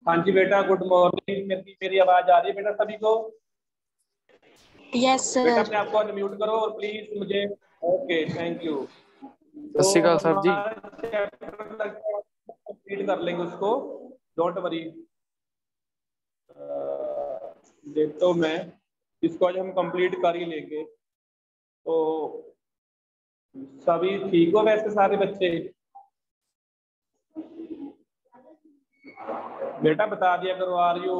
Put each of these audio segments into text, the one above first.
हाँ जी बेटा, good morning. मेरी आवाज आ रही है बेटा सभी को? यस बेटा सर। अपने आप को अनम्यूट करो और प्लीज मुझे। Okay, thank you. सत तो श्री अकाल सर जी। हमारा चैप्टर कंप्लीट कर लेंगे उसको, डोंट वरी। देखता हूँ मैं, इसको आज हम कंप्लीट कर ही लेंगे। तो सभी ठीक हो वैसे सारे बच्चे? बेटा बता दिया करो, are you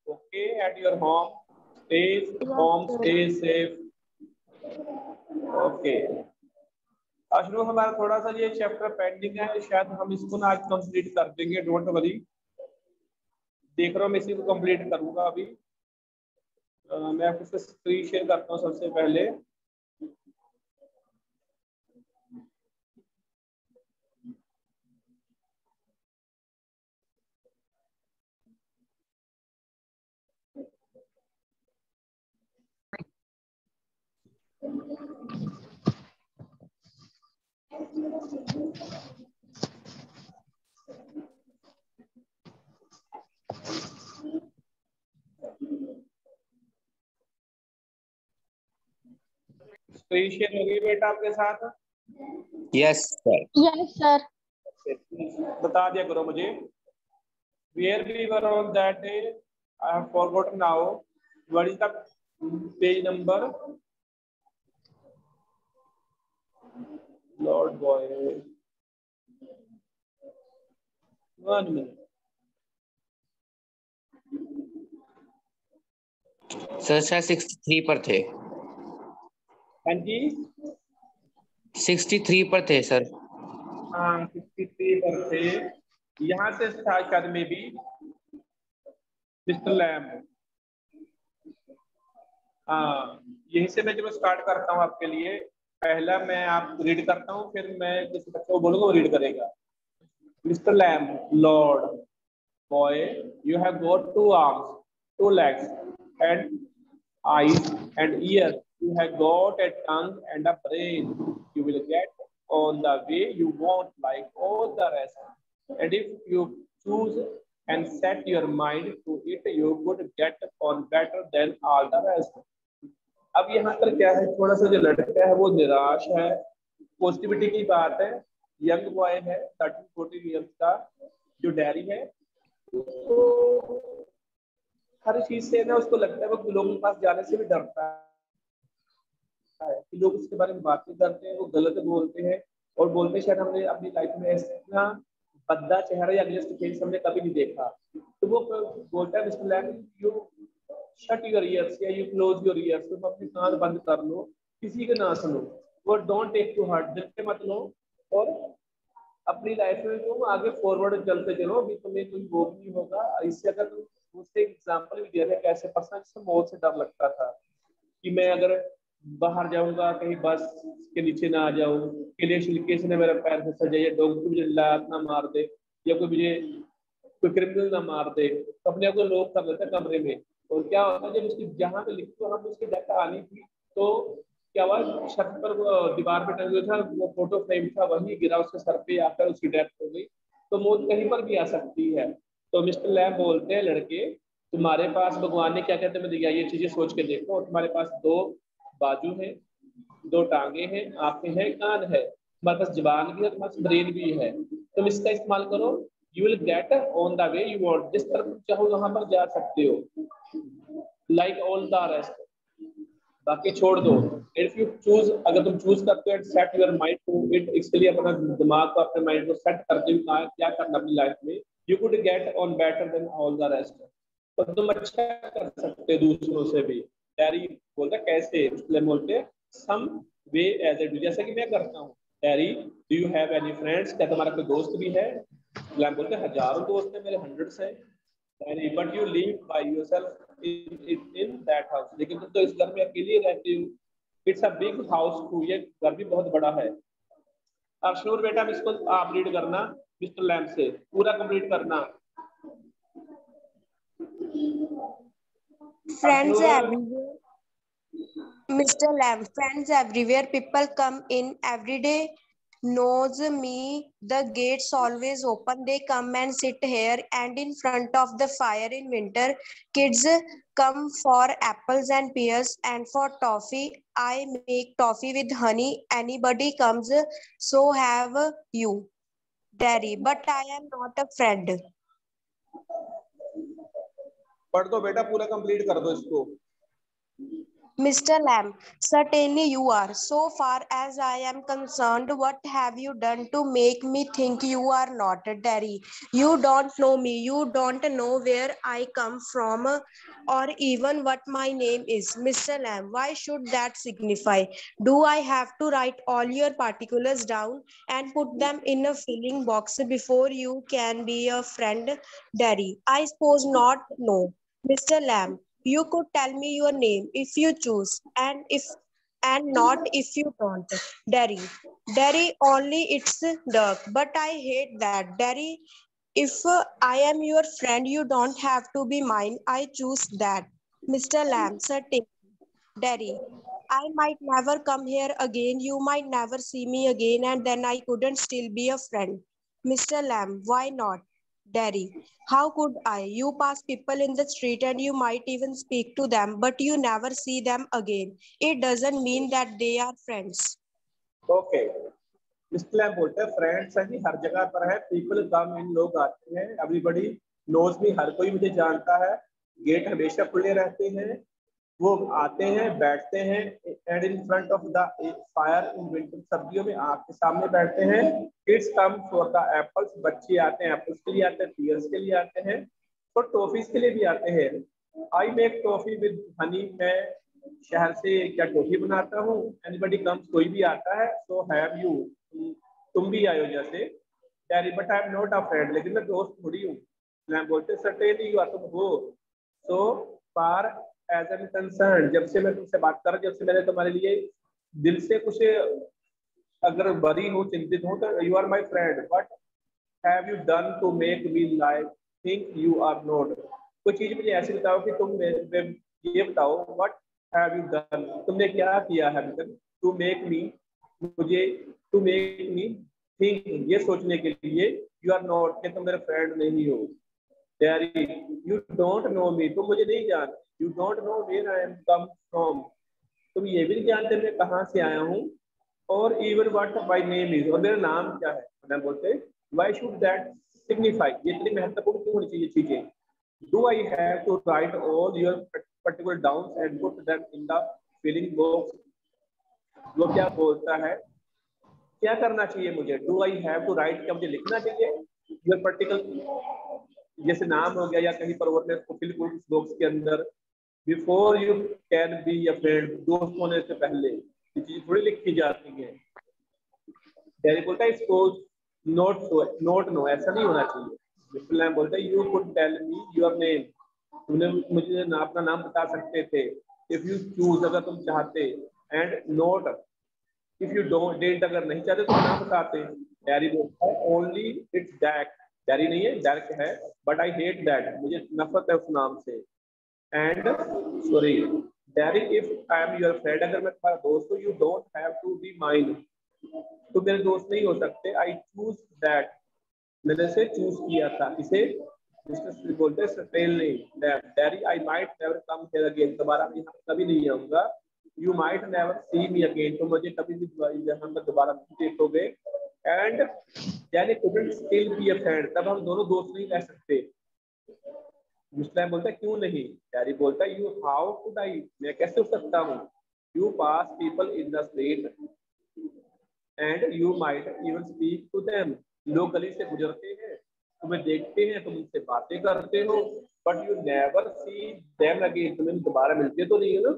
okay at your home? Stay safe. Okay. Ashraf, हमारा थोड़ा सा ये चैप्टर पेंडिंग है, शायद हम इसको ना आज कंप्लीट कर देंगे, डोंट वरी। देख रहा हूँ मैं इसी को कंप्लीट करूंगा अभी। मैं आपको स्क्रीन शेयर करता हूँ सबसे पहले। स्क्रीन शेयर हो गई बेटा आपके साथ? Yes sir. Yes sir. बता दिया करो मुझे। Where we were on that day, I have forgotten now. What is the page number? Lord boy. 1 minute. Sir शायद 63 पर थे। हाँ जी, 63 पर थे सर। हाँ 63 पर थे। यहाँ से स्टार्ट कर में भी मिस्टर लैम। हाँ, यहीं से मैं जब स्टार्ट करता हूँ आपके लिए। पहला मैं आप रीड करता हूँ, फिर मैं जिस बच्चे को बोलूंगा वो रीड करेगा। Mr Lamb, Lord boy, you have got 2 arms, 2 legs, and eyes and ears. You have got a tongue and a brain. You will get on the way you want like all the rest. And if you choose and set your mind to it, you could get on better than all the rest. अब यहाँ पर क्या है, थोड़ा सा जो लड़का है वो निराश है। पॉजिटिविटी की बात है। यंग बॉय है, 13-14 ईयर्स का, जो डैरी है। तो हर चीज से ना उसको लगता है, वो लोगों के पास जाने से भी डरता है कि लोग उसके बारे में बातें करते हैं, वो गलत बोलते हैं और बोलते हैं शायद हमने अपनी लाइफ में इतना भद्दा चेहरा या अगेंस्ट फेस हमने कभी नहीं देखा। तो वो बोलता है Mr Lamb, you shut your ears या यू क्लोज योर ईयर्स, तुम अपने कान बंद कर लो, किसी के ना सुनो। वो डोंट टेक टू हार्ट, दिल पे मत लो, और अपनी लाइफ में तुम आगे फॉरवर्ड चलते चलो। अभी तुम्हें कोई वो नहीं होगा। इससे अगर तुम उससे एग्जाम्पल भी दिया था, कैसे पर्सन जिससे मौत से डर लगता था कि मैं अगर बाहर जाऊंगा कहीं बस के नीचे ना आ जाऊं, किले छिलके से ना मेरा पैर फिसल जाए, डॉग मुझे लात ना मार दे, या कोई मुझे कोई क्रिमिनल ना मार दे, तो अपने आप को लॉक कर लेता कमरे में। और क्या होता है, जब उसकी जहाँ पे लिखी वहां पे उसकी डेथ आनी थी, तो क्या हुआ, छत पर वो दीवार पे टंगे था, वो फोटो फ्रेम था, वही गिरा उसके सर पे आकर उसकी डेथ हो गई। तो मौत कहीं पर भी आ सकती है। तो मिस्टर लैम बोलते हैं, लड़के तुम्हारे पास भगवान ने क्या कहते हैं दिया, ये चीजें सोच के देखो। तुम्हारे पास 2 बाजू है, 2 टांगे हैं, आंखें हैं, कान है, तुम्हारे पास जबान भी है, तुम्हारे पास ब्रेन भी है। तुम इसका इस्तेमाल करो, you will get on the way you want, जिस तरफ चाहो वहां पर जा सकते हो, लाइक ऑल द रेस्ट। बाकी छोड़ दो। इफ यू चूज, अगर तुम चूज करते हो, set your mind to it, इसके लिए अपना दिमाग को, अपने माइंड को सेट करते हुए क्या करना अपनी लाइफ में, you could get on better than all the rest. तो तुम अच्छा कर सकते हो दूसरों से भी। डैरी बोलता कैसे, इसलिए बोलते सम वे एज ए डू, जैसे कि मैं करता हूँ। Dairy, do you have any friends, क्या तुम्हारा कोई दोस्त भी है? बोलते हजारों दोस्त है मेरे, हंड्रेड्स है। But you live by yourself in that house, लेकिन तुम तो इस घर में अकेले रहते हो। It's a big house too, ये घर भी बहुत बड़ा है। अब श्योर बेटा, इसको आप रीड करना मिस्टर लैम से, पूरा कंप्लीट करना। Friends everywhere. Mr. Lamb, friends everywhere. People come in every day knows me. The gates always open. They come and sit here and in front of the fire in winter. Kids come for apples and pears and for toffee. I make toffee with honey. Anybody comes, so have you, Daddy. But I am not a friend. पढ़ दो बेटा, पूरा complete कर दो इसको। Mr. Lamb, certainly you are. So far as I am concerned, what have you done to make me think you are not Daddy? You don't know me. You don't know where I come from or even what my name is. Mr. Lamb, why should that signify? Do I have to write all your particulars down and put them in a filling box before you can be a friend, Daddy? I suppose not, no. Mr. Lamb, you could tell me your name if you choose, and not if you don't. Derry. Derry only it's dark, but I hate that. Derry, if I am your friend, you don't have to be mine. I choose that. Mr. Lamb, certainly. Derry. I might never come here again. You might never see me again, and then I couldn't still be a friend. Mr. Lamb, why not? Derry, how could I? You pass people in the street and you might even speak to them, but you never see them again. It doesn't mean that they are friends. Okay, इसलिए बोलते हैं friends है हर जगह पर है, people come इन, लोग आते हैं, एवरीबॉडी नोज मी, हर कोई मुझे जानता है, गेट हमेशा खुले रहते हैं, वो आते हैं बैठते हैं, and in front of the fire in winter, सर्दियों में आग के सामने बैठते हैं, kids come for the apples, बच्चे आते हैं एप्पल्स के लिए आते हैं, पियर्स के लिए आते हैं, तो टॉफीज के लिए भी आते हैं। I make toffee with Honey, मैं शहर से क्या टॉफी बनाता हूँ, एनीबडी कम्स, कोई भी आता है, सो हैव यू, तुम भी आयो जैसे, daddy but I am not a friend, लेकिन मैं दोस्त थोड़ी हूँ। मैं बोलते सर्टेनली यू आर, तुम हो, सो फार एज एन कंसर्न, जब से मैं तुमसे बात कर रहा हूँ, जब से मैंने तुम्हारे लिए दिल से कुछ अगर बरी हूँ, चिंतित हूँ, तो you are my friend, but have you done to make me like think you are not, कोई चीज मुझे ऐसी बताओ कि तुम ये बताओ, व्हाट हैव यू डन, तुमने क्या किया है टू मेक मी, मुझे टू मेक मी थिंक, ये सोचने के लिए यू आर नॉट, कि तुम मेरे फ्रेंड नहीं हो। Derry, you don't know me, तुम मुझे नहीं जानते, you don't know where I am come from, तुम ये भी नहीं जानते मैं कहाँ से आया हूँ, और even what my name is, और मेरा नाम क्या है। मैं बोलते व्हाई शुड दैट सिग्निफाई, ये इतनी महत्वपूर्ण क्यों होनी चाहिए चीजें। Do I have to write all your particular down and put them in the filling box, वो क्या बोलता है, क्या करना चाहिए मुझे, do I have to write, क्या मुझे लिखना चाहिए योर पर्टिकुलर, जैसे नाम हो गया या कहीं पर और उसको फिल बॉक्स के अंदर, before you can be a friend, दोस्त होने से पहले ये चीज थोड़ी लिखी जाती है। डैडी बोलता है इसको नोट नो, ऐसा नहीं होना चाहिए। मिस्टर लैम बोलता है you could tell me your name, तुमने मुझे अपना नाम बता सकते थे, इफ यू चूज, अगर तुम चाहते, and not if you don't, don't अगर नहीं चाहते तो नाम बताते। डैडी बोलता है ओनली इट्स दैट, डैडी नहीं है डार्क है, बट आई हेट दैट, मुझे नफरत है उस नाम से। And sorry Derry, if I am your friend, अगर मैं तुम्हारा दोस्त हूँ, you don't have to be mine, तुम मेरे दोस्त नहीं हो सकते, आई चूज दैट, मैंने से चूज किया था इसे। मिस्टर बोलते certainly daddy, I might never come here again, दोबारा मैं यहाँ कभी नहीं आऊंगा, you might never see me again, तो मुझे कभी भी यहाँ पर दोबारा नहीं देखोगे, एंड यानी couldn't still be a friend, तब हम दोनों दोस्त नहीं रह सकते। मिस्टर बोलता है क्यों नहीं, डैडी बोलता है यू हाउ कुड आई, मैं कैसे हो सकता हूँ, you pass people in the street and you might even speak to them, लोग गली से गुजरते हैं, तुम्हें देखते हैं, तुम उनसे बातें करते हो, but you never see them again, तुम्हें दोबारा मिलते तो नहीं है ना।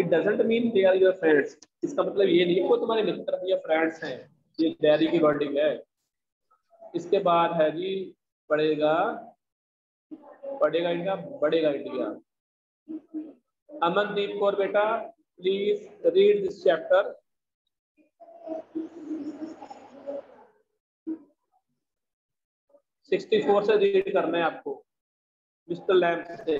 It doesn't mean they are your friends, इसका मतलब ये नहीं वो तुम्हारे मित्र या फ्रेंड्स हैं, ये डैडी की वर्डिंग है। इसके बाद है जी पढ़ेगा इंडिया, बढ़ेगा इंडिया। अमनदीप कौर बेटा please read this chapter. Sixty 64 से रीड करना है आपको, मिस्टर लैम्प से।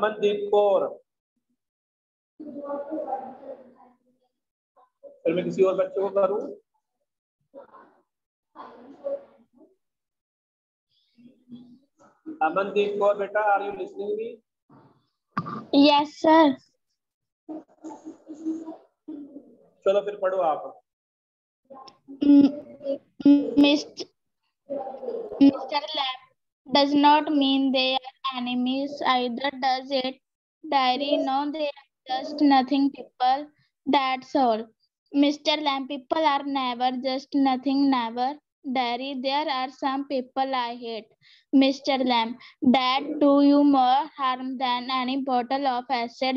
अमनदीप कौर। फिर मैं किसी और बच्चे को करूं। अमनदीप कौर बेटा, are you listening me? Yes, sir. चलो फिर पढ़ो आप। Mr. Lamb does not mean they are enemies either, does it? Diary, no, they are just nothing people. That's all. Mr. Lamb, people are never just nothing, never. Diary, there are some people I hate. Mr. Lamb, that do you more harm than any bottle of acid.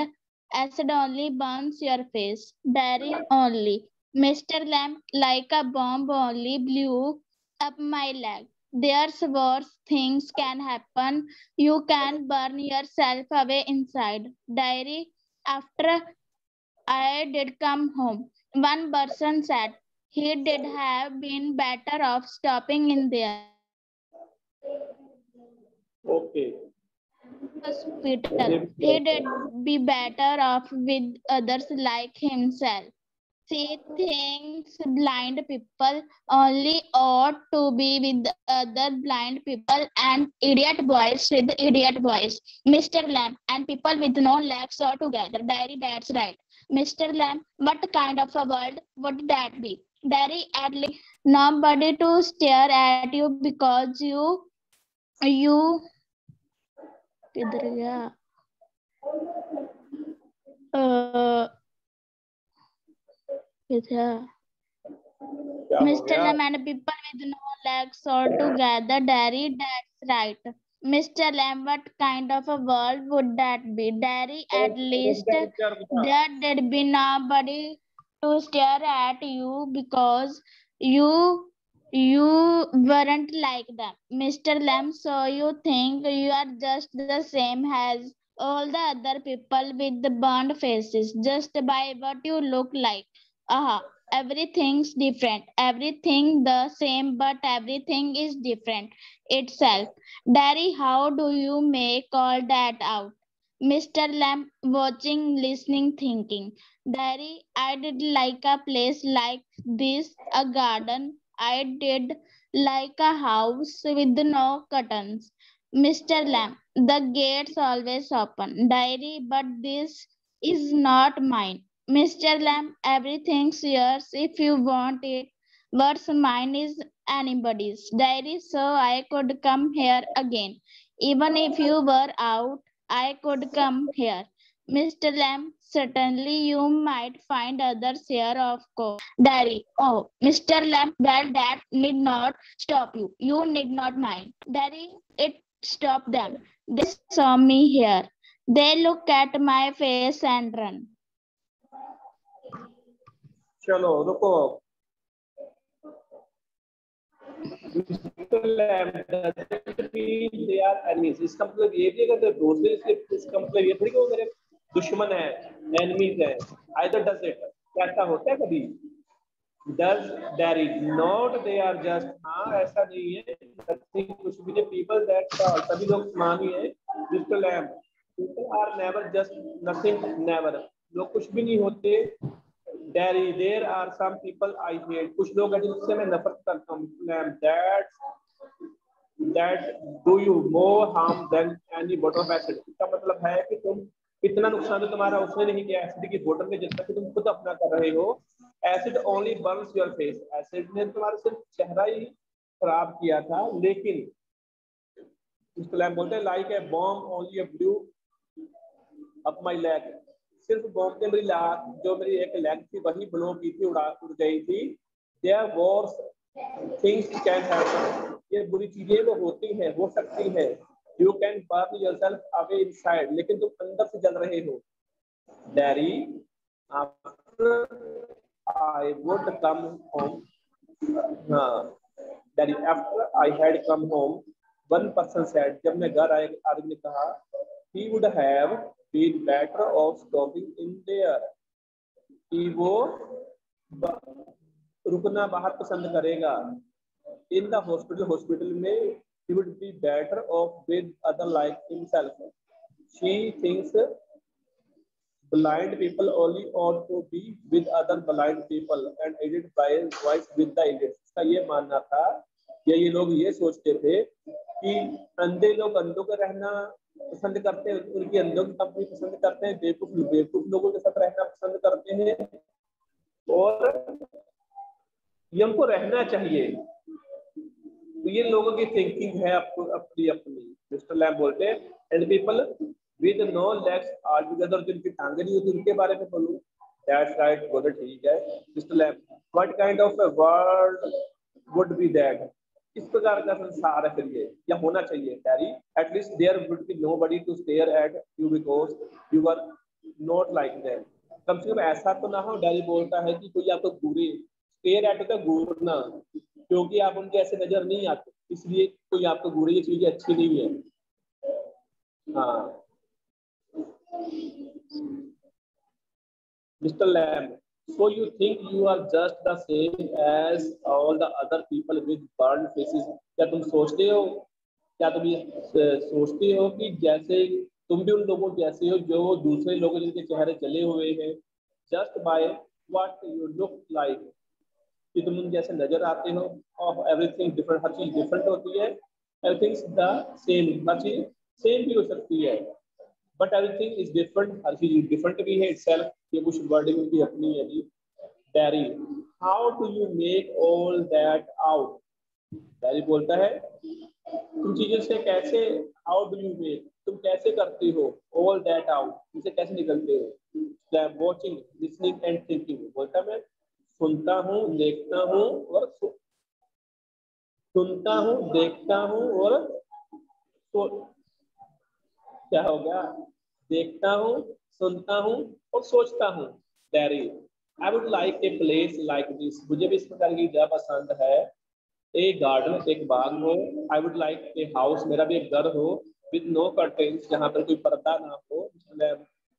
Acid only burns your face. Diary only. Mr. Lamb, like a bomb only blew up my leg. There's worse things can happen. You can burn yourself away inside. Diary, after I did come home, one person said he did have been better off stopping in there. Okay. Hospital. He did be better off with others like himself. See things blind people only ought to be with other blind people and idiot boys with idiot boys. Mr. Lamb and people with no legs are together. Diary, that's right. Mr. Lamb, what kind of a world would that be? Diary, at least nobody to stare at you because you किधर गया? Mr. Lamb and people with no legs all together. Diary, that's right. Mr. Lamb, what kind of a world would that be? Diary, at least there did be nobody to stare at you because you weren't like them. Mr. Lamb, so you think you are just the same as all the other people with the burned faces just by what you look like. Aha. Everything's different, everything the same, but everything is different itself. Daddy, how do you make all that out? Mr. Lamb, watching, listening, thinking. Daddy, I did like a place like this, a garden. I did like a house with no curtains. Mr. Lamb, the gate's always open. Diary, but this is not mine. Mr. Lamb, everything's yours if you want it. What's mine is anybody's. Diary, so I could come here again. Even if you were out, I could come here. Mr. Lamb, certainly you might find others here, of course. Diary, oh, Mr. Lamb, well, that need not stop you. You need not mind. Diary, it stopped them. They saw me here. They look at my face and run. चलो रुको। they are enemies. इसका मतलब ये भी अगर दोस्त है, इसका मतलब ये थोड़ी कि वो मेरे दुश्मन है, enemies है। Either does it, ऐसा होता है कभी? Does there is not they are just, हाँ ऐसा नहीं है, कुछ भी नहीं। People that सभी लोग समान ही हैं। Mr. Lamb, people are never just nothing, never, लोग कुछ भी नहीं होते। There are some people I hate, कुछ लोग हैं जिनसे मैं नफरत करता हूँ। That do you more harm than any bottle of acid, इसका मतलब है कि तुम इतना नुकसान तो तुम्हारा उसने नहीं किया एसिड की बोतल में जितना कि तुम खुद अपना कर रहे हो। Acid only Burns your face, acid ने तुम्हारा सिर्फ चेहरा ही खराब किया था। लेकिन मिस्टर लैम्ब बोलते हैं like a bomb only blew up my leg, सिर्फ बॉम्ब ने मेरी जो मेरी एक लेग थी वही ब्लो की थी, उड़ गई थी। There worse things can happen, ये बुरी चीजें वो होती हैं, हो सकती हैं। You can burn yourself away inside, लेकिन तुम अंदर से जल रहे हो। Derry, after I would come home. Daddy, after I had come home, one person said, जब मैं घर आया आदमी ने कहा, he would have been better off stopping in there, कि वो रुकना बाहर पसंद करेगा। In the hospital में he would be better off with other like himself, She thinks blind people only ought to be with other blind people and aided by voice with the idiot. इसका ये मानना था या ये लोग ये सोचते थे कि अंधे लोग अंधों का रहना पसंद करते हैं, उनकी अंधों की कंपनी पसंद करते हैं, बेवकूफ लोगों के साथ रहना पसंद करते हैं और ये उनको रहना चाहिए। तो ये लोगों की थिंकिंग है अपनी अपनी। मिस्टर लैम्ब बोलते हैं and people with no legs are together, जिनकी टांगे नहीं होती उनके बारे में बोलूं। दैट्स राइट, बोले ठीक है। Mister lamb what kind of a world would be that, इस प्रकार का संसार है फिर ये, या होना चाहिए daddy. At least there would be nobody to stare at you because you are not like that. कम से कम ऐसा तो ना हो, डैडी बोलता है कि कोई आपको घूरे, स्टेयर एट का घूरना, क्योंकि आप उनके ऐसे नजर नहीं आते इसलिए कोई आपको घूरे, ये चीजें अच्छी नहीं है। हाँ mister lamb, so you think you are just the same as all the other people with burned faces? क्या तुम सोचते हो, क्या तुम ये सोचते हो कि जैसे तुम भी उन लोगों जैसे हो जो दूसरे लोगों जिनके चेहरे जले हुए हैं? Just by what you look like, कि तुम उन जैसे नजर आते हो। ऑफ एवरीथिंग डिफरेंट, हर चीज डिफरेंट होती है। एवरीथिंग द सेम, हर चीज सेम भी हो सकती है, बट एवरीथिंग इज डिफरेंट, हर चीज डिफरेंट भी है इटसेल्फ। ये कुछ वर्डिंग उनकी अपनी है जी। Darry, how do you make all that out? Darry बोलता है तुम चीजों से कैसे, हाउ डू यू मेक, तुम कैसे करते हो ऑल दैट आउट, इसे कैसे निकलते हो? वॉचिंग, लिसनिंग एंड थिंकिंग, बोलता मैं सुनता हूँ, देखता हूँ और सुनता हूँ, देखता हूँ और क्या हो गया? देखता हूँ, सुनता हूँ और सोचता हूँ। Dairy, I would like a place like this, मुझे भी इस प्रकार की जगह पसंद है। ए गार्डन, एक बाग हो। I would like a house, मेरा भी एक घर हो। विद नो कर्टेन्स, जहाँ पर कोई पर्दा ना हो।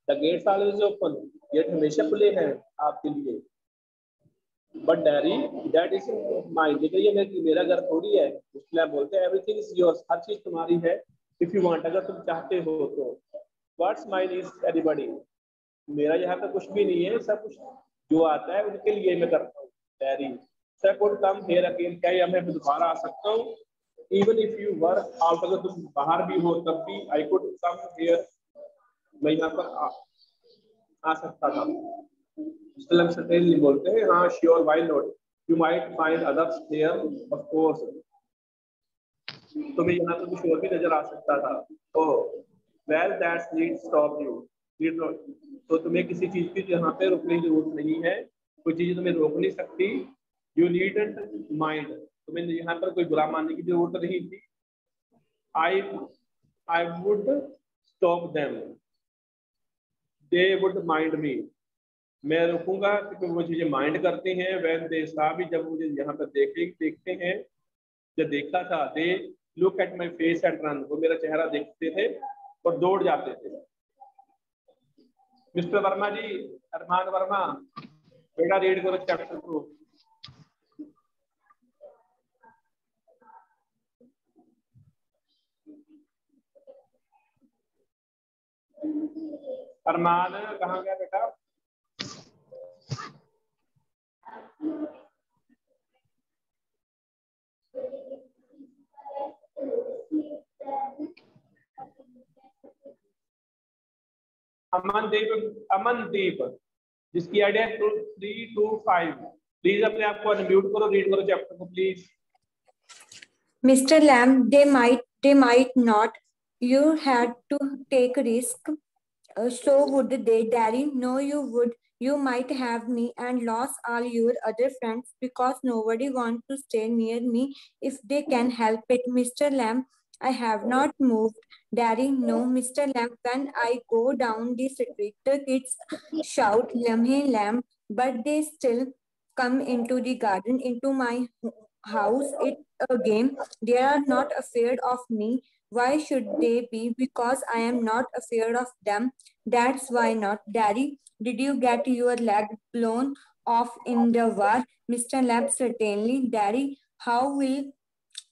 द गेट्स ऑलवेज ओपन, गेट हमेशा खुले हैं आपके लिए। But Derry that is mine, देखिए ये मेरा घर थोड़ी है। इसलिए बोलते हैं एवरीथिंग इज योर्स, हर चीज तुम्हारी है। इफ यू वांट, अगर तुम चाहते हो तो। व्हाट्स माइन इज एनीबॉडी, मेरा यहाँ पे कुछ भी नहीं है, सब कुछ जो आता है उनके लिए मैं करता हूँ। Daddy sir could come here again, क्या मैं दोबारा आ सकता हूँ? Even if you were out, अगर तुम बाहर भी हो तब भी आई कुड कम हियर, मैं यहाँ पर आ सकता था। Still certainly बोलते हैं हाँ sure, why not, you might find others here of course, तुम्हें यहाँ पे कुछ और भी नजर आ सकता था। ओह well that's need stop you, तो तुम्हें किसी चीज की यहाँ पे रुकने की जरूरत नहीं है, कोई चीज तुम्हें रोक नहीं सकती। यू नीडंट माइंड, तुम्हें यहाँ पर कोई बुरा मानने की जरूरत नहीं थी। I would stop them, they would mind मी, मैं रुकूंगा क्योंकि वो चीजें माइंड करते हैं। व्हेन दे सा भी, जब मुझे यहाँ पर देखते हैं, जब देखा था, they look at my face and run, वो मेरा चेहरा देखते थे और दौड़ जाते थे। मिस्टर वर्मा जी, अरमान वर्मा, बेटा रीड करो चैप्टर 2। अरमान कहाँ गया बेटा? अमनदीप, जिसकी आइडिया 325, प्लीज अपने आप को अनम्यूट करो, रीड करो चैप्टर को please. Mr. Lamb, they might not. You had to take risk. So would they, Daddy? No, you would. You might have me and lost all your other friends because nobody wants to stay near me if they can help it. Mr. Lamb, I have not moved. Daddy, no, Mr. Lamb. When I go down the street, the kids shout, Lamb, hey, Lamb, but they still come into the garden, into my house. It's a game. They are not afraid of me. Why should they be? Because I am not afraid of them. That's why not. Daddy, did you get your leg blown off in the war? Mr. Lab, certainly. Daddy, how will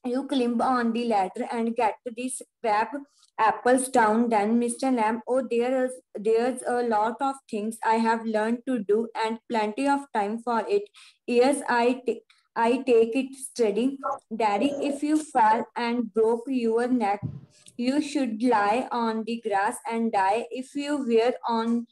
You climb on the ladder and get the scrap apples down. Then Mr. Lamb, oh, there's a lot of things I have learned to do and plenty of time for it. Yes, I take it steady. Daddy, if you fall and broke your neck, you should lie on the grass and die. If you were on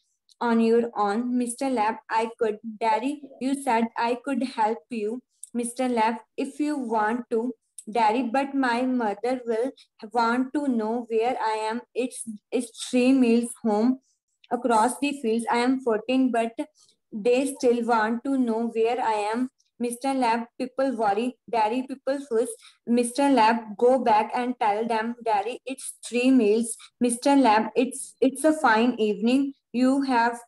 your own, Mr. Lamb, I could. Daddy, you said I could help you, Mr. Lamb, if you want to. Daddy, but my mother will want to know where I am. It's 3 miles home across the fields. I am 14, but they still want to know where I am. Mr. Lab, people worry. Daddy, people fuss. Mr. Lab, go back and tell them, Daddy, it's 3 meals. Mr. Lab, it's a fine evening. You have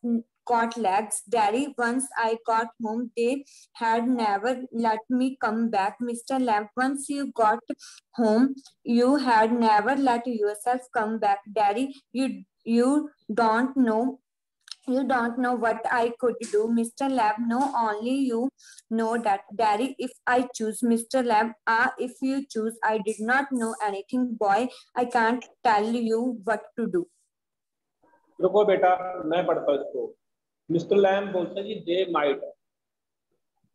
got legs. Daddy, once I got home, they had never let me come back. Mr. Lamb, once you got home, you had never let yourself come back. Daddy, you don't know. You don't know what I could do, Mr. Lab. No, only you know that. Daddy, if I choose, Mr. Lab, if you choose, I did not know anything, boy. I can't tell you what to do. रुको बेटा, मैं पढ़ता हूँ इसको। Mister Lamb बोलते हैं जी they might,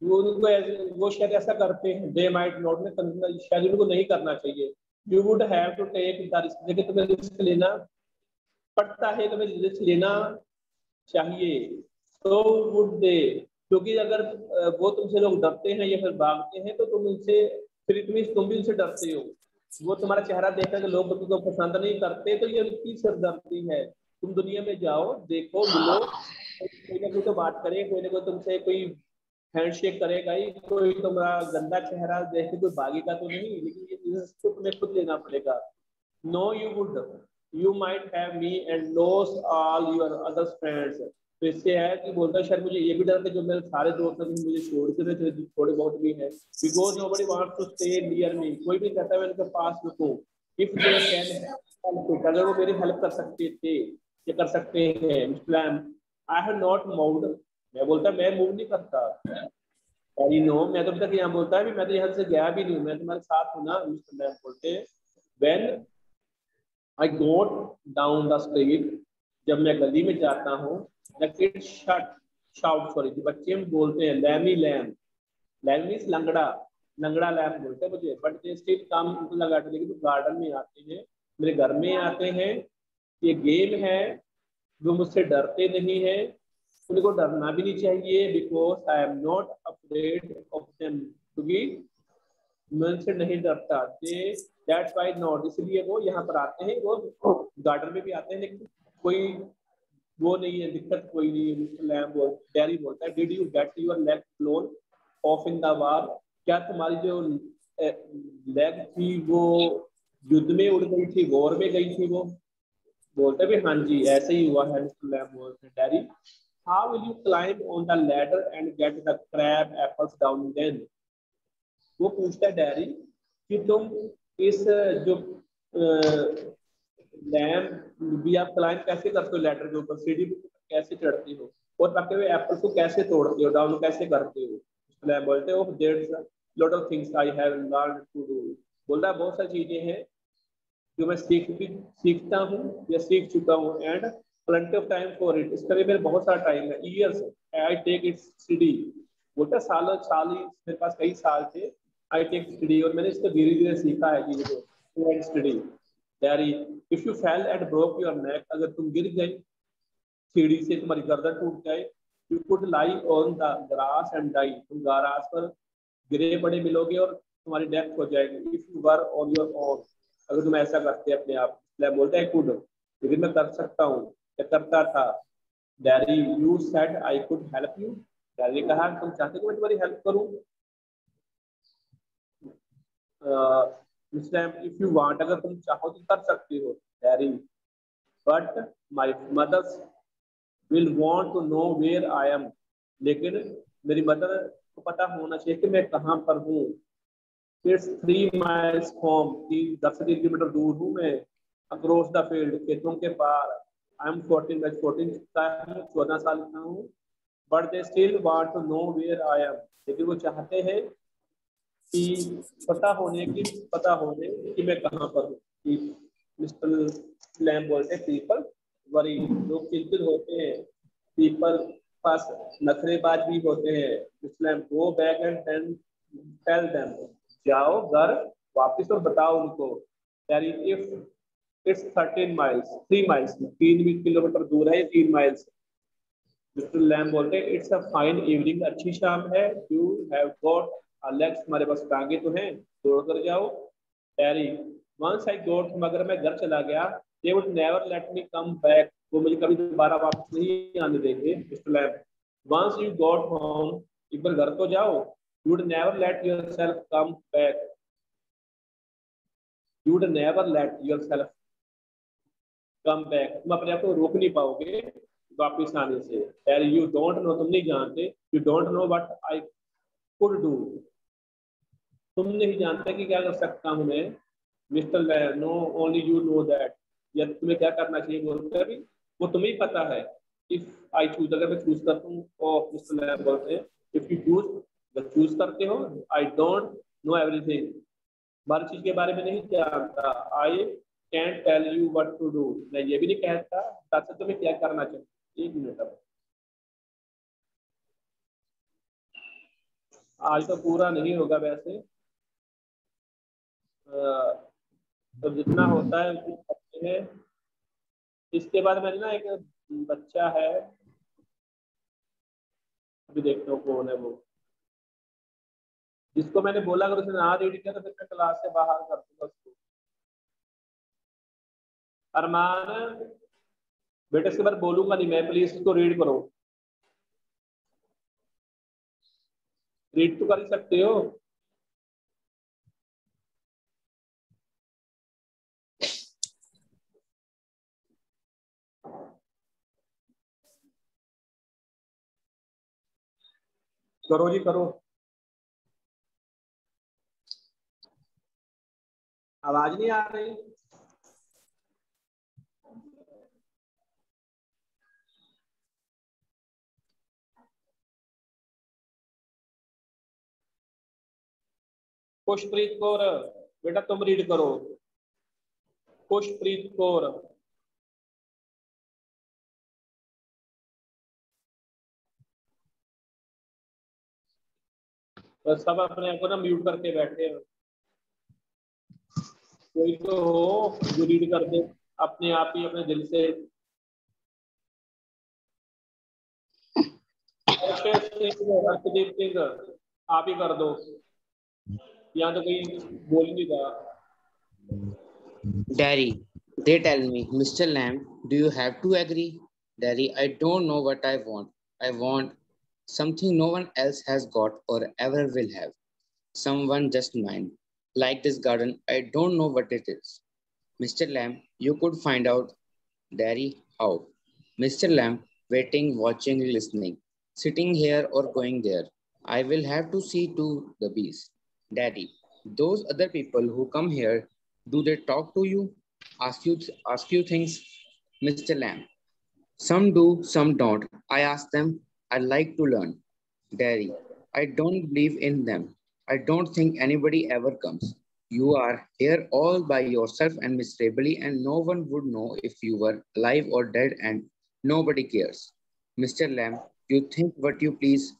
वो शायद ऐसा करते हैं, दे माइट नॉट में शायद उनको नहीं करना चाहिए। You would have to take the risk, देखिए तुम्हें रिस्क लेना पड़ता है, तुम्हें रिस्क लेना चाहिए। तो वुड दे, क्योंकि अगर वो तुमसे लोग डरते हैं या फिर भागते हैं तो तुम उनसे फिर तुम भी उनसे डरते हो। वो तुम्हारा चेहरा देखकर के लोग तुमको पसंद नहीं करते, तो ये उनकी सिरदर्दी है। तुम दुनिया में जाओ, देखो, मिलो, कोई ना कोई तो बात करे, कोई ना कोई तुमसे कोई हैंडशेक करेगा ही, कोई तुम्हारा गंदा चेहरा देख के कोई भागेगा तो नहीं, लेकिन ये रिस्क तुम्हें खुद लेना पड़ेगा। No you would, you might have me and lose all your other friends। तो इससे है कि बोलता है शायद मुझे ये भी डर है जो मेरे सारे दोस्त हैं मुझे छोड़ के थोड़े बहुत भी है। Because nobody wants to stay near me, कोई भी कहता है मैं उनके पास रुकूं। If they can help it, अगर वो मेरी हेल्प कर सकते थे या कर सकते हैं। Plan, I have not moved, मैं बोलता मैं मूव नहीं करता। I know, मैं तो अभी तक यहाँ बोलता है मैं तो यहाँ से गया भी नहीं हूँ, मैं तुम्हारे साथ हूँ ना। मिस्टर लैम बोलते when I go down the street, जब मैं गली में जाता हूँ, the kids shout, sorry, बच्चे बोलते हैं लैमी लैम, लैम मीन्स लंगड़ा, लंगड़ा लैम बोलते हैं मुझे। But they still come into the garden, लेकिन गार्डन में आते हैं, मेरे घर में आते हैं। ये गेम है, वो मुझसे डरते नहीं है, उनको डरना भी नहीं चाहिए। because I am not afraid of them, क्योंकि मैं उनसे नहीं डरता। That's why not, इसलिए वो यहाँ पर आते हैं, वो गार्डन में भी आते हैं, लेकिन कोई वो नहीं है, दिक्कत कोई नहीं है। डैरी बोलता है did you get your leg blown of in the war, क्या तुम्हारी जो लेग थी वो युद्ध में उड़ गई थी, वॉर में गई थी? वो बोलते भी हाँ जी ऐसे ही हुआ है। बोलते Derry how will you climb on the ladder and get the crab apples down then. वो पूछता है डैडी कि तुम इस जो लैम भी आप क्लाइंब कैसे करते हो, लैडर के ऊपर सीढ़ी कैसे चढ़ती हो, और पके हुए एप्पल्स को कैसे तोड़ते हो, डाउन कैसे करते हो? लैम बोलते हो there's a lot of things I have learned to do. बोलता है बहुत सारी चीजें हैं जो मैं सीखता हूँ या सीख चुका हूँ। And plenty of time for it, इसका भी मेरे बहुत सारा टाइम है। Years I take it study, बोलता साल ही मेरे पास कई साल थे। आई टेक स्टडी, और मैंने इसको धीरे धीरे सीखा है चीजों को। Study daddy if you fail and broke your neck, अगर तुम गिर गई सीढ़ी से, तुम्हारी गर्दन टूट जाए, you could lie on the grass and die, तुम ग्रास पर गिरे पड़े मिलोगे और तुम्हारी डेथ हो जाएगी। If you were on your own, अगर तुम ऐसा करते अपने आप। बोलता है कुड, लेकिन मैं कर सकता हूँ या करता था। Daddy you said I could help you, daddy ने कहा तुम चाहते हो मैं तुम्हारी हेल्प करूँ। इफ यू वांट, अगर तुम चाहो तो कर सकती हो Derry, but my mothers will want to know where I am, लेकिन मेरी मदर को पता होना चाहिए कि मैं कहाँ पर हूँ। इट्स 3 miles home, 10 किलोमीटर दूर हूँ मैं। अक्रॉस द फील्ड, खेतों के पार। आई एम 14, मैं 14 साल का हूँ। But they still want to know where I am, लेकिन वो चाहते हैं कि पता होने कि मैं कहाँ पर हूँ। मिस्टर लैम बोलते हैं पीपल वरी, लोग चिंतित होते हैं। पीपल पास नखरेबाज भी होते हैं। Mr Lamb go back and tell them, जाओ घर वापस और बताओ उनको। If it's 13 miles, 3 miles, 3 kilometre दूर है, 3 माइल्स। मिस्टर लैम बोलते हैं इट्स अ फाइन इवनिंग, अच्छी शाम है। यू हैव गॉट लेग्स, हमारे पास टांगे तो हैं, दौड़ कर जाओ। Derry once I got home, अगर मैं घर चला गया, they would never let me come back, वो मुझे कभी दोबारा वापस नहीं आने देंगे। Mr Lamb once you got home, एक बार घर तो जाओ। You would never let yourself come back, you would never let yourself come back, तुम अपने आप को रोक नहीं पाओगे वापिस आने से। यार यू डोंट नो, तुम नहीं जानते। You don't know what I could do, तुम नहीं जानते कि क्या कर सकता हूं मैं। Mr Lamb no only you know that, या तुम्हें क्या करना चाहिए बोलते भी वो तुम्हें ही पता है। इफ आई चूज, अगर मैं चूज करता हूँ, और मिस्टर लैम बोलते हैं इफ यू चूज, जब चूज करते हो। आई डोंट नो एवरीथिंग, हर चीज के बारे में नहीं जानता। I can tell you what to do, मैं ये भी नहीं कहता ताकि तुम्हें क्या करना चाहिए। 1 मिनट, अब आज तो पूरा नहीं होगा वैसे, तो जितना होता है उतना करते हैं। इसके बाद मैंने ना, एक बच्चा है, अभी देखता हूँ कौन है वो, जिसको मैंने बोला अगर उसने ना रीड किया तो फिर मैं क्लास से बाहर कर दूंगा उसको। अरमान बेटा, इसके बाद बोलूंगा नहीं मैं, प्लीज इसको रीड करो। रीड तो कर ही सकते हो। करो जी करो, आवाज नहीं आ रही। खुशप्रीत कौर बेटा तुम रीड करो। खुशप्रीत कौर, बस सब अपने आप को ना म्यूट करके बैठे हैं। कोई तो हो जो रीड कर दे अपने आप ही, अपने दिल से। हर्षदीप सिंह आप ही कर दो, यहाँ तो कोई बोल ही नहीं रहा। Daddy, they tell me, Mr. Lamb, do you have to agree? Daddy, I don't know what I want. I want something no one else has got or ever will have. Someone just mine. Like this garden, I don't know what it is. Mr. Lamb, you could find out. Daddy, how? Mr. Lamb, waiting, watching, listening, sitting here or going there. I will have to see to the bees. Daddy, those other people who come here, do they talk to you? Ask you things? Mr. Lamb, some do, some don't. I ask them, I like to learn. Daddy, I don't believe in them. I don't think anybody ever comes. You are here all by yourself and miserably, and no one would know if you were alive or dead, and nobody cares. Mr. Lamb, you think what you please.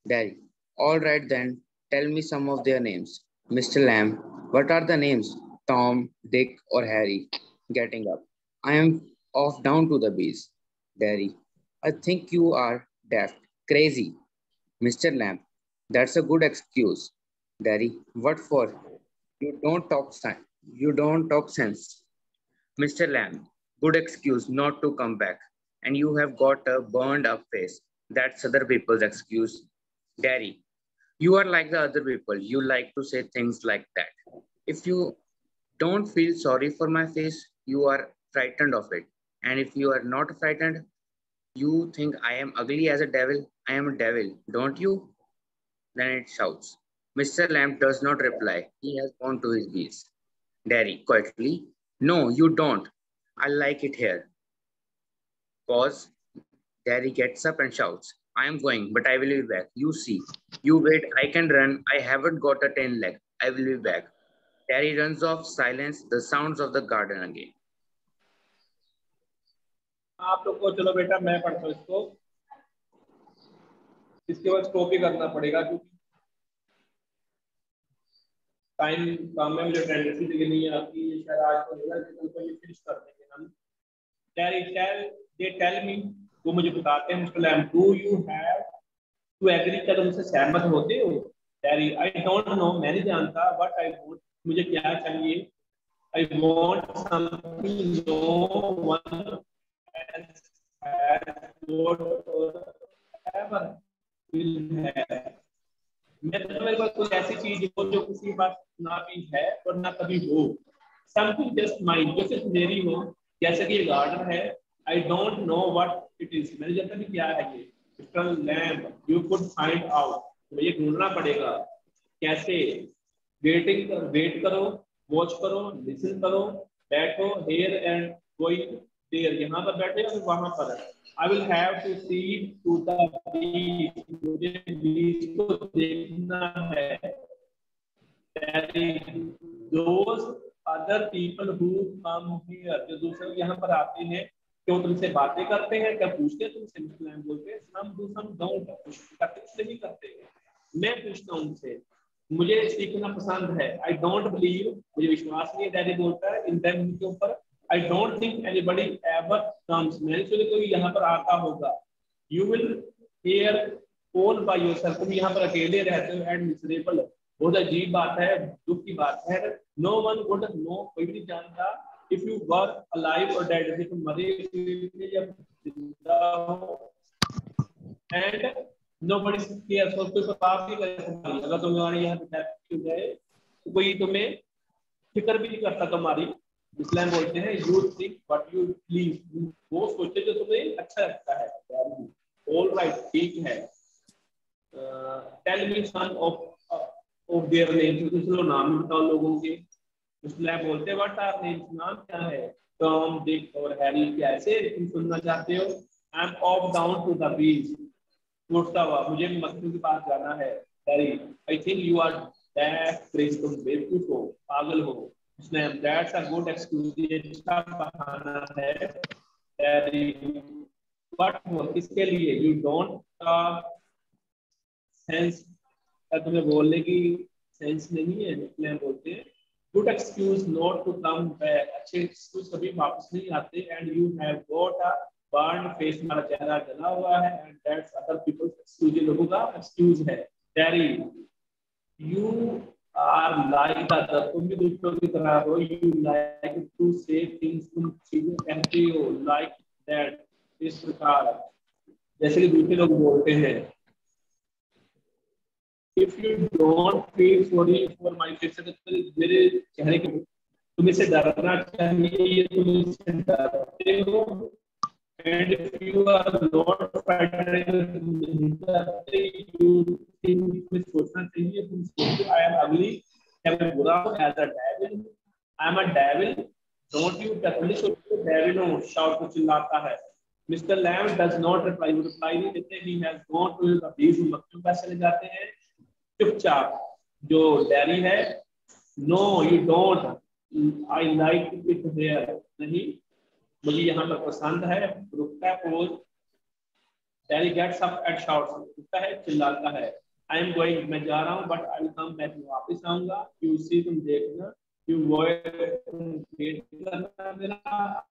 Daddy, all right then, tell me some of their names. Mr. Lamb, what are the names? Tom, Dick, or Harry? Getting up. I am off down to the bees. Daddy, I think you are daft, crazy. Mr. Lamb, that's a good excuse. Daddy, what for? You don't talk sense. Mr. Lamb, good excuse not to come back. And you have got a burned up face. That's other people's excuse. Daddy, you are like the other people. You like to say things like that. If you don't feel sorry for my face, you are frightened of it. And if you are not frightened, you think I am ugly as a devil. I am a devil, don't you? Then it shouts. Mr. Lamb does not reply. He has gone to his bees. Daddy, quietly. No, you don't. I like it here. Pause. Daddy gets up and shouts. I am going, but I will be back. You see. You wait, I can run. I haven't got a 10 leg. I will be back. Terry runs off, silence, the sounds of the garden again. आप लोग को चलो बेटा मैं पढ़ता हूँ इसको, इसके बाद स्टॉप ही करना पड़ेगा क्योंकि टाइम काम में मुझे टेंडेंसी नहीं है आपकी, शायद आज तो होगा कल को ये फिनिश कर देंगे हम। दे टेल मी, वो मुझे बताते हैं Mr Lamb, do you have to agree, क्या तुम उनसे सहमत होते हो? डैडी आई डोंट नो, मैं नहीं जानता, व्हाट आई वांट, मुझे क्या चाहिए? I want something no one else has got or ever will have. मैं तो मेरे पास कोई ऐसी चीज हो जो किसी के पास ना भी है और ना कभी हो। Something just mine, जो सिर्फ मेरी हो, जैसे कि ये गार्डन है। I don't know what it is, मैंने जानता नहीं क्या है ये। Mr. Lamb, you could find out, मुझे ढूंढना पड़ेगा। कैसे? वेट करो, वॉच करो, लिसन करो, बैठो, हेयर एंड गोइंग देयर, यहाँ पर बैठे और वहां पर। I will have to see to the bees, मुझे बीच को देखना है। Those other people who come here, जो दूसरे यहाँ पर आते हैं, क्यों तुमसे बातें करते हैं, क्या पूछते हैं तुमसे? मुस्लिम बोलते हैं some do some don't, कुछ नहीं करते। मैं पूछता हूँ उनसे, मुझे सीखना पसंद है। आई डोंट बिलीव, मुझे विश्वास नहीं है, डैडी बोलता है, इन देम के ऊपर। I don't think anybody ever comes, मैंने सुना कोई यहाँ पर आता होगा। You will hear all by yourself, तुम यहाँ पर अकेले रहते हो एंड मिजरेबल, बहुत अजीब बात है, दुख की बात है। नो वन वुड नो, कोई भी नहीं जानता। इफ यू वर अलाइव और डेड, यदि तुम मरे या जिंदा हो, एंड nobody cares, और कोई बात नहीं करे तुम्हारी, अगर तुम्हारे यहाँ पे डेथ हो जाए तो कोई तुम्हें फिक्र भी नहीं करता तुम्हारी। इस्लाम बोलते हैं you think what you please, वो सोचे जो तुम्हें अच्छा लगता है। ऑल राइट, ठीक है। Tell me some of their names, दूसरे नाम बताओ लोगों के। इस्लाम बोलते हैं व्हाट आर नेम्स, नाम क्या है? टॉम, डिक और हैरी, कैसे तुम सुनना चाहते हो? I am off down to the beach, उठता हुआ, मुझे मछली के पास जाना है। Daddy I think you are that crazy, तुम बेवकूफ हो, पागल हो। उसने दैट्स अ गुड एक्सक्यूज, ये अच्छा बहाना है। डैडी व्हाट फॉर, किसके लिए? यू डोंट सेंस, तुम्हें बोलने की सेंस नहीं है। इसलिए बोलते हैं good excuse not to come back, अच्छे एक्सक्यूज कभी वापस नहीं आते। And you have got a burn face, हमारा चेहरा जला हुआ है। And that's other people's excuse, लोगों का एक्सक्यूज है। Daddy you are like other, तुम भी दूसरों की तरह हो। You like to say things, तुम चीजें कहते हो लाइक दैट, इस प्रकार, जैसे कि दूसरे लोग बोलते हैं। If you don't feel sorry for my face, मेरे चेहरे के, तुम्हें से डरना चाहिए, तुम इससे डरते हो। And if you are not frightened, you think में सोचना चाहिए, तुम सोचो I am ugly, मैं बुरा हूँ, as a devil, I am a devil, don't you definitely सोचो devil हो, shout को चिल्लाता है। Mr. Lamb does not reply, वो reply नहीं देते। He has gone to the beach, मक्खियों पास चले जाते हैं चुपचाप। जो डैडी है, no you don't, I like it here, नहीं मुझे यहाँ पर पसंद है। रुकता है, pause. Daddy gets up and shouts, रुकता है, चिल्लाता है। आई एम गोइंग, मैं जा रहा हूँ, but I will come back, वापस आऊंगा। यू सी, तुम देखना। यू वेट करना मेरा।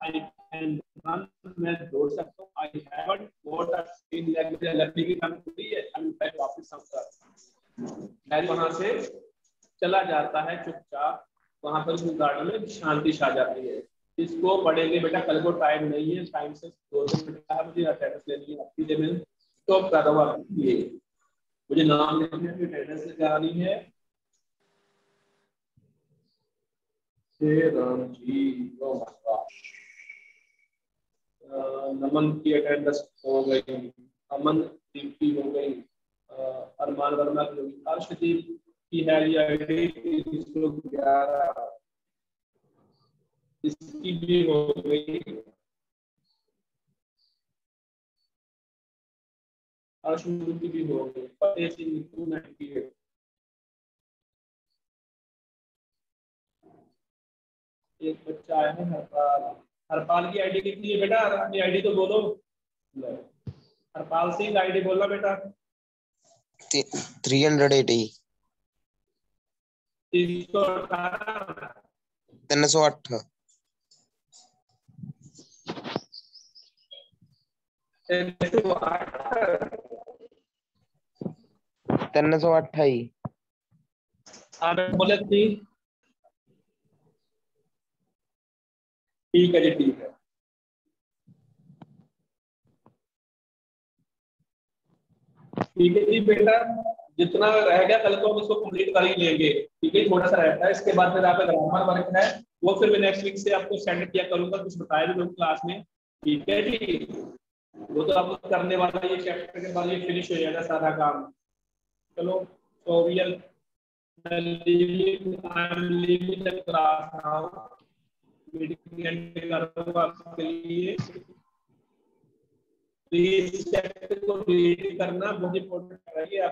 आई कैन रन, मैं दौड़ सकता हूँ। I haven't got a skin leg, मुझे लकड़ी की काम पूरी है। आई विल बैक, वापस आऊंगा। डैडी वहां से चला जाता है चुपचाप। वहां पर गार्डन में शांति छा जाती है। इसको पढ़ेंगे बेटा, कल को टाइम नहीं है, टाइम से 2 मिनट का मुझे अटेंडेंस लेनी है आपकी। जब मैं स्टॉप कर रहा हूँ, मुझे नाम लिखना है, अटेंडेंस लगानी है। राम जी, नमन की अटेंडेंस हो गई, अमन की हो गई, अरमान वर्मा की होगी, अर्शदीप की है ये आईडी 311, इसकी भी हो गई। शुरू की भी हो गई। फतेह सिंह 298। एक बच्चा आया है हरपाल। हरपाल की आईडी कितनी है बेटा? अपनी आईडी तो बोलो। हरपाल सिंह आईडी बोलना बेटा। 380 318 308 328 बोले थी। ठीक है जी, ठीक है। ठीक है जी बेटा, जितना रह गया कल को हम इसको कंप्लीट कर ही लेंगे। ठीक है, थोड़ा सा रहता है, इसके बाद फिर आपका ग्रामर वर्क है, वो फिर मैं नेक्स्ट वीक से आपको सेंड किया करूंगा, कुछ बताया भी करूँ क्लास में। ठीक है जी, वो तो आप करने वाला, ये चैप्टर के बाद ये फिनिश हो जाएगा सारा काम। चलो, so we are leaving the class now. Meeting and करूंगा आपके लिए। प्लीज चैप्टर को रीड करना, बहुत इंपॉर्टेंट है।